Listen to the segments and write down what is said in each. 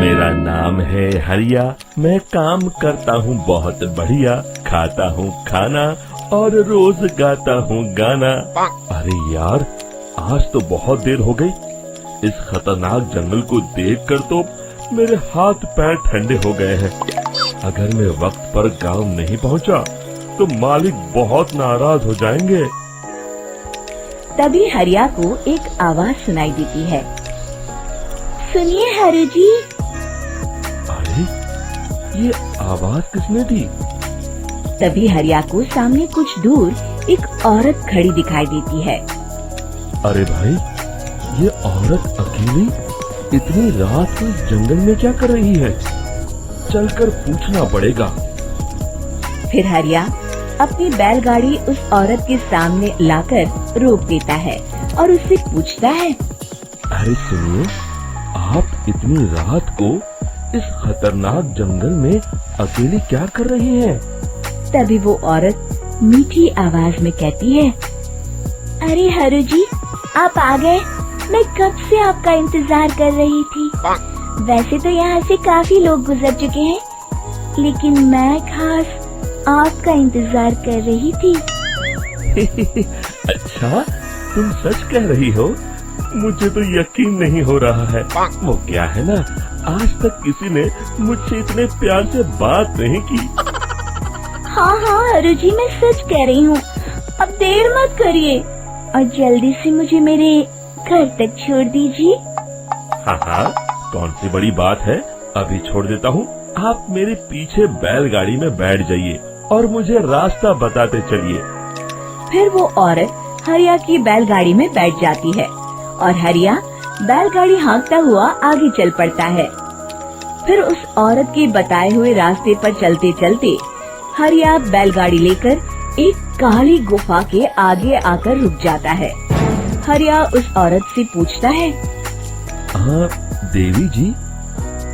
मेरा नाम है हरिया, मैं काम करता हूँ बहुत बढ़िया, खाता हूँ खाना और रोज गाता हूँ गाना। अरे यार, आज तो बहुत देर हो गई। इस खतरनाक जंगल को देखकर तो मेरे हाथ पैर ठंडे हो गए हैं। अगर मैं वक्त पर गांव नहीं पहुंचा तो मालिक बहुत नाराज हो जाएंगे। तभी हरिया को एक आवाज सुनाई देती है। सुनिए हरु जी। अरे, ये आवाज किसने दी? तभी हरिया को सामने कुछ दूर एक औरत खड़ी दिखाई देती है। अरे भाई, ये औरत अकेली इतनी रात को इस जंगल में क्या कर रही है? चलकर पूछना पड़ेगा। फिर हरिया अपनी बैलगाड़ी उस औरत के सामने लाकर रोक देता है और उससे पूछता है। अरे सुनिए, आप इतनी रात को इस खतरनाक जंगल में अकेली क्या कर रही हैं? तभी वो औरत मीठी आवाज में कहती है, अरे हरु जी, आप आ गए। मैं कब से आपका इंतजार कर रही थी। वैसे तो यहाँ से काफी लोग गुजर चुके हैं, लेकिन मैं खास आपका इंतजार कर रही थी। अच्छा, तुम सच कह रही हो? मुझे तो यकीन नहीं हो रहा है। वो क्या है ना, आज तक किसी ने मुझसे इतने प्यार से बात नहीं की। हाँ हाँ हरु जी, मैं सच कह रही हूँ। अब देर मत करिए और जल्दी से मुझे मेरे घर तक छोड़ दीजिए। हाँ हाँ, कौन सी बड़ी बात है, अभी छोड़ देता हूँ। आप मेरे पीछे बैलगाड़ी में बैठ जाइए और मुझे रास्ता बताते चलिए। फिर वो औरत हरिया की बैलगाड़ी में बैठ जाती है और हरिया बैलगाड़ी हाँकता हुआ आगे चल पड़ता है। फिर उस औरत के बताए हुए रास्ते पर चलते चलते हरिया बैलगाड़ी लेकर एक काली गुफा के आगे आकर रुक जाता है। हरिया उस औरत से पूछता है, हाँ देवी जी,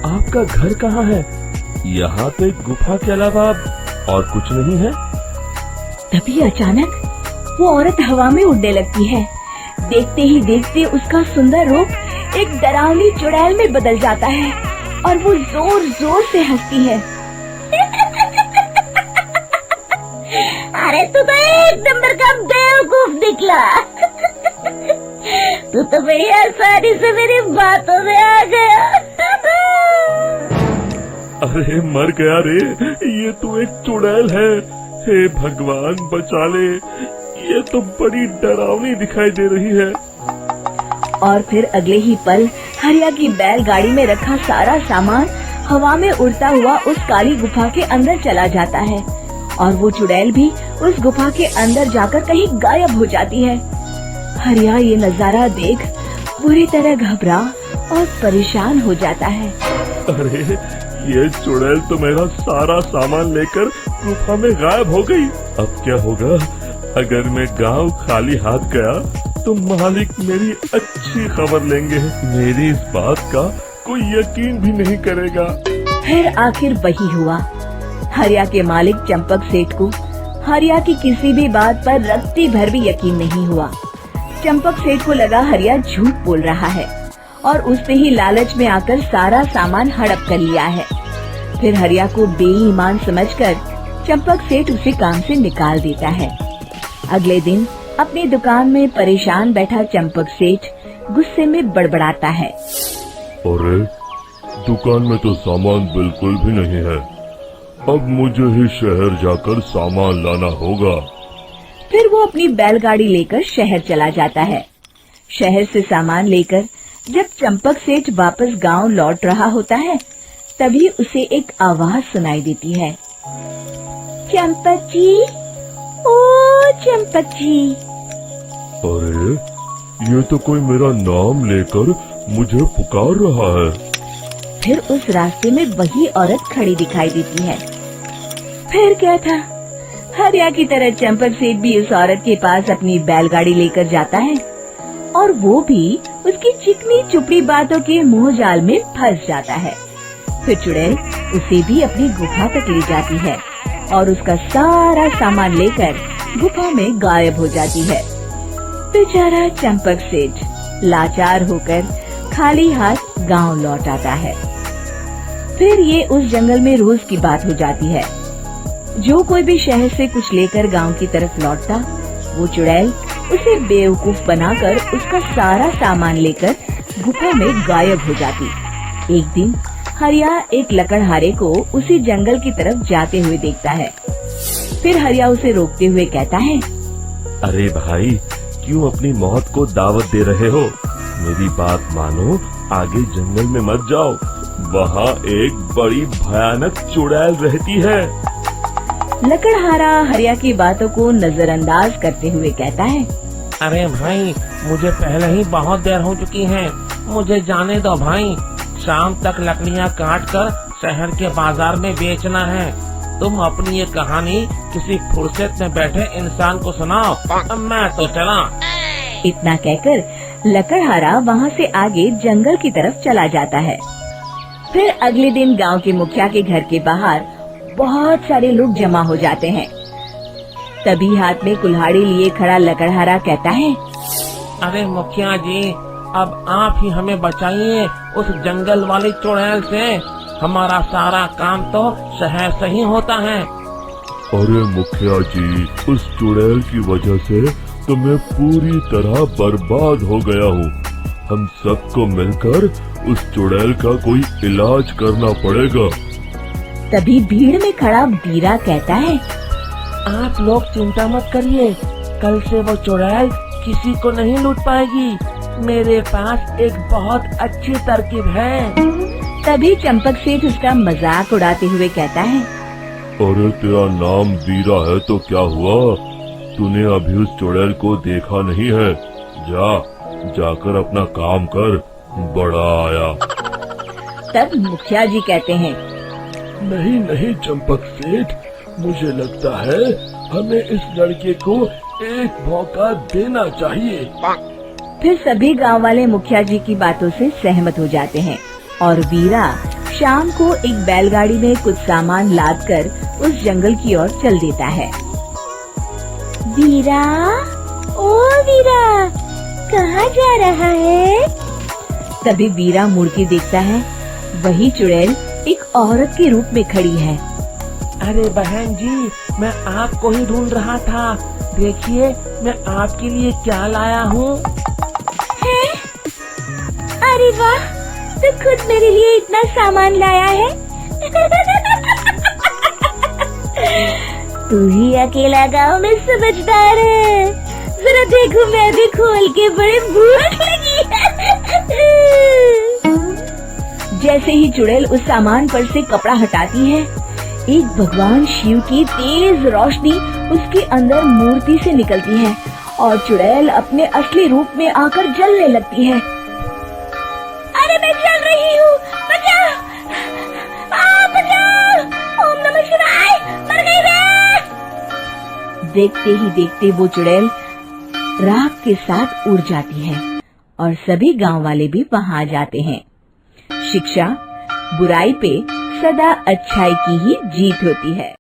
आपका घर कहाँ है? यहाँ पे गुफा के अलावा और कुछ नहीं है? तभी अचानक वो औरत हवा में उड़ने लगती है। देखते ही देखते उसका सुंदर रूप एक डरावनी चुड़ैल में बदल जाता है और वो जोर जोर से हंसती है। अरे तू तो एक नंबर का बेवकूफ निकला। तू तो बड़ी आसानी से मेरी बातों में आ गया। अरे मर गया रे, ये तो एक चुड़ैल है। हे भगवान बचा ले, ये तो बड़ी डरावनी दिखाई दे रही है। और फिर अगले ही पल हरिया की बैलगाड़ी में रखा सारा सामान हवा में उड़ता हुआ उस काली गुफा के अंदर चला जाता है और वो चुड़ैल भी उस गुफा के अंदर जाकर कहीं गायब हो जाती है। हरिया ये नजारा देख बुरी तरह घबरा और परेशान हो जाता है। अरे, ये चुड़ैल तो मेरा सारा सामान लेकर गुफा में गायब हो गई। अब क्या होगा? अगर मैं गांव खाली हाथ गया तो मालिक मेरी अच्छी खबर लेंगे। मेरी इस बात का कोई यकीन भी नहीं करेगा। फिर आखिर वही हुआ। हरिया के मालिक चंपक सेठ को हरिया की किसी भी बात पर रत्ती भर भी यकीन नहीं हुआ। चंपक सेठ को लगा हरिया झूठ बोल रहा है और उसने ही लालच में आकर सारा सामान हड़प कर लिया है। फिर हरिया को बेईमान समझकर चंपक सेठ उसे काम से निकाल देता है। अगले दिन अपनी दुकान में परेशान बैठा चंपक सेठ गुस्से में बड़बड़ाता है। अरे, दुकान में तो सामान बिल्कुल भी नहीं है। अब मुझे ही शहर जाकर सामान लाना होगा। फिर वो अपनी बैलगाड़ी लेकर शहर चला जाता है। शहर से सामान लेकर जब चंपक सेठ वापस गांव लौट रहा होता है, तभी उसे एक आवाज सुनाई देती है। चंपक जी, ओ चंपक जी। अरे, ये तो कोई मेरा नाम लेकर मुझे पुकार रहा है। फिर उस रास्ते में वही औरत खड़ी दिखाई देती है। फिर क्या था, हरिया की तरह चंपक सेठ भी उस औरत के पास अपनी बैलगाड़ी लेकर जाता है और वो भी उसकी चिकनी चुपड़ी बातों के मोह जाल में फंस जाता है। फिर चुड़ैल उसे भी अपनी गुफा तक ले जाती है और उसका सारा सामान लेकर गुफा में गायब हो जाती है। बेचारा चंपक सेठ लाचार होकर खाली हाथ गांव लौट आता है। फिर ये उस जंगल में रोज की बात हो जाती है। जो कोई भी शहर से कुछ लेकर गांव की तरफ लौटता, वो चुड़ैल उसे बेवकूफ बनाकर उसका सारा सामान लेकर गुफा में गायब हो जाती। एक दिन हरिया एक लकड़हारे को उसी जंगल की तरफ जाते हुए देखता है। फिर हरिया उसे रोकते हुए कहता है, अरे भाई, क्यों अपनी मौत को दावत दे रहे हो? मेरी बात मानो, आगे जंगल में मत जाओ, वहाँ एक बड़ी भयानक चुड़ैल रहती है। लकड़हारा हरिया की बातों को नजरअंदाज करते हुए कहता है, अरे भाई, मुझे पहले ही बहुत देर हो चुकी है, मुझे जाने दो भाई। शाम तक लकड़ियाँ काट कर शहर के बाजार में बेचना है। तुम अपनी ये कहानी किसी फुर्सत में बैठे इंसान को सुनाओ, मैं तो चला। इतना कहकर लकड़हारा वहाँ से आगे जंगल की तरफ चला जाता है। फिर अगले दिन गांव के मुखिया के घर के बाहर बहुत सारे लोग जमा हो जाते हैं। तभी हाथ में कुल्हाड़ी लिए खड़ा लकड़हारा कहता है, अरे मुखिया जी, अब आप ही हमें बचाइए उस जंगल वाली चुड़ैल से। हमारा सारा काम तो शहर से ही होता है। अरे मुखिया जी, उस चुड़ैल की वजह से तो मैं पूरी तरह बर्बाद हो गया हूँ। हम सबको मिलकर उस चुड़ैल का कोई इलाज करना पड़ेगा। तभी भीड़ में खड़ा बीरा कहता है, आप लोग चिंता मत करिए, कल से वो चुड़ैल किसी को नहीं लूट पाएगी। मेरे पास एक बहुत अच्छी तरकीब है। तभी चंपक सेठ उसका मजाक उड़ाते हुए कहता है, अरे तेरा नाम बीरा है तो क्या हुआ? तूने अभी उस चुड़ैल को देखा नहीं है? जाकर अपना काम कर, बड़ा आया। तब मुखिया जी कहते हैं, नहीं नहीं चंपक सेठ, मुझे लगता है हमें इस लड़के को एक मौका देना चाहिए। फिर सभी गांव वाले मुखिया जी की बातों से सहमत हो जाते हैं और वीरा शाम को एक बैलगाड़ी में कुछ सामान लादकर उस जंगल की ओर चल देता है। वीरा, ओ वीरा, कहाँ जा रहा है? तभी वीरा मुड़ के देखता है, वही चुड़ैल एक औरत के रूप में खड़ी है। अरे बहन जी, मैं आपको ही ढूंढ रहा था। देखिए, मैं आपके लिए क्या लाया हूँ। अरे वाह, तू खुद मेरे लिए इतना सामान लाया है। तू ही अकेला गांव में समझदार है। जरा देखो, मैं भी खोल के, बड़े भूख लगी है। जैसे ही चुड़ैल उस सामान पर से कपड़ा हटाती है, एक भगवान शिव की तेज रोशनी उसके अंदर मूर्ति से निकलती है और चुड़ैल अपने असली रूप में आकर जलने लगती है। अरे मैं जल रही हूँ, बचाओ! बचाओ! ओम नमः शिवाय, मर गई मैं! देखते ही देखते वो चुड़ैल राख के साथ उड़ जाती है और सभी गांव वाले भी वहां जाते हैं। शिक्षा बुराई पे सदा अच्छाई की ही जीत होती है।